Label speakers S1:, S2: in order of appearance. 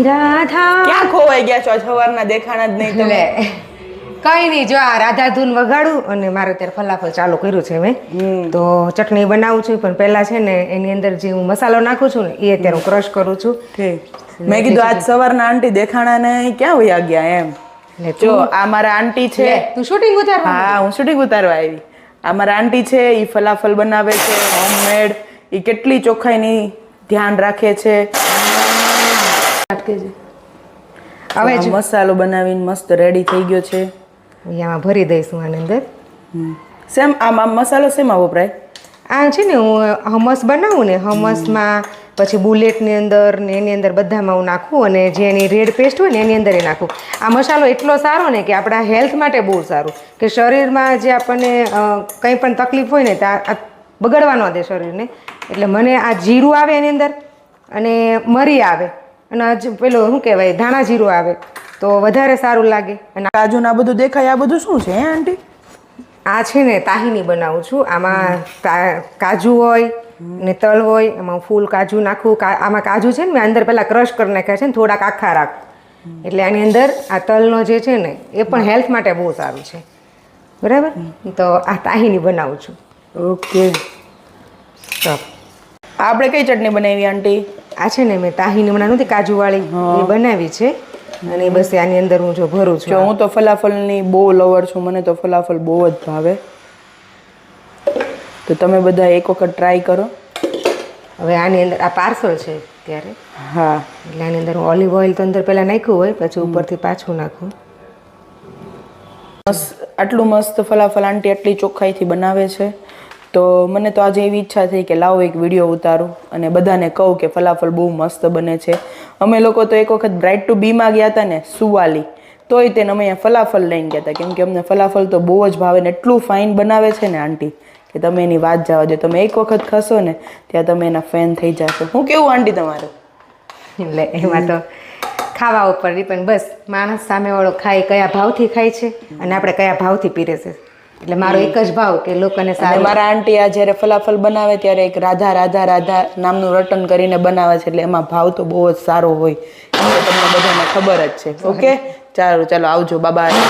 S1: રાધા
S2: ક્યાં ખોવાઈ ગયા છો? સવારના દેખાણા જ નહીં તમે.
S1: કઈ નહીં, જો આ રાધા ધૂન વગાડું અને મારે ત્યારે ફલાફલ ચાલુ કર્યું છે મેં. તો ચટણી બનાવું છું, પણ પહેલા છે ને એની અંદર જે હું મસાલો નાખું છું ને એ અત્યારે હું ક્રશ કરું છું.
S2: મેં કીધું આજ સવારના આંટી દેખાણા ને ક્યાં વયા ગયા એમ. જો આ મારા આંટી છે.
S1: તું શૂટિંગ ઉતારવા?
S2: હા, હું શૂટિંગ ઉતારવા આવી. આ મારા આંટી છે, એ ફલાફલ બનાવે છે હોમમેડ. એ કેટલી ચોખ્ખાઈની ધ્યાન રાખે છે. હવે મસાલો બનાવીને મસ્ત રેડી થઈ ગયો છે.
S1: આમાં ભરી દઈશું આની અંદર.
S2: સેમ આમ મસાલો શેમાં વપરાય?
S1: આ છે ને હું હમસ બનાવું ને, હમસમાં પછી બુલેટની અંદર ને એની અંદર બધામાં હું નાખું, અને જે એની રેડ પેસ્ટ હોય ને એની અંદર એ નાખું. આ મસાલો એટલો સારો ને કે આપણા હેલ્થ માટે બહુ સારું, કે શરીરમાં જે આપણને કંઈ પણ તકલીફ હોય ને આ બગડવા ન દે શરીરને. એટલે મને આ જીરું આવે એની અંદર, અને મરી આવે, અને પેલો શું કહેવાય ધાણા જીરું આવે તો વધારે સારું લાગે. અને
S2: કાજુ ના બધું દેખાય, આ બધું શું છે હે આંટી?
S1: આ છે ને તાહીની બનાવું છું. આમાં કાજુ હોય ને તલ હોય, એમાં ફૂલ કાજુ નાખું. આમાં કાજુ છે ને મેં અંદર પહેલાં ક્રશ કરી નાખ્યા છે ને થોડાક આખા રાખું, એટલે આની અંદર આ તલનો જે છે ને એ પણ હેલ્થ માટે બહુ સારું છે. બરાબર, તો આ તાહીની બનાવું છું.
S2: ઓકે, આપણે કઈ ચટણી બનાવી આંટી?
S1: આ છે ને મેં તાહીની બનાવી નથી, કાજુવાળી એ બનાવી છે. અને બસ આની અંદર હું જો ભરું છું.
S2: હું તો ફલાફલની બહુ લવર છું, મને તો ફલાફલ બહુ જ ભાવે. તો તમે બધા એક વખત ટ્રાય કરો.
S1: હવે આની અંદર આ પાર્સલ છે ત્યારે.
S2: હા,
S1: એટલે આની અંદર ઓલિવ ઓઇલ તો અંદર પહેલાં નાખ્યું હોય, પછી ઉપરથી પાછું નાખું.
S2: આટલું મસ્ત ફલાફલ આંટી આટલી ચોખ્ખાઈથી બનાવે છે. તો મને તો આજે એવી ઈચ્છા થઈ કે લાવો એક વિડીયો ઉતારું અને બધાને કહું કે ફલાફલ બહુ મસ્ત બને છે. અમે લોકો તો એક વખત બ્રાઇટ ટુ બીમાં ગયા હતા ને સુવાલી, તોય તેને અમે અહીંયા ફલાફલ લઈને ગયા હતા, કેમ કે અમને ફલાફલ તો બહુ જ ભાવે ને એટલું ફાઇન બનાવે છે ને આંટી કે તમે એની વાત જવા દો. તમે એક વખત ખાશો ને ત્યાં તમે એના ફેન થઈ જશો. હું કેવું આંટી તમારું?
S1: એટલે એમાં તો ખાવા ઉપર ડિપેન્ડ, બસ માણસ સામેવાળો ખાય કયા ભાવથી ખાય છે અને આપણે કયા ભાવથી પીરે છે. એટલે મારો એક જ ભાવ કે લોકોને સારું.
S2: મારા આંટી આ જ્યારે ફલાફલ બનાવે ત્યારે એક રાધા રાધા રાધા નામનું રટન કરીને બનાવે છે, એટલે એમાં ભાવ તો બહુ જ સારો હોય, તમને બધાને ખબર જ છે. ઓકે, ચાલો ચાલો, આવજો, બાય બાય.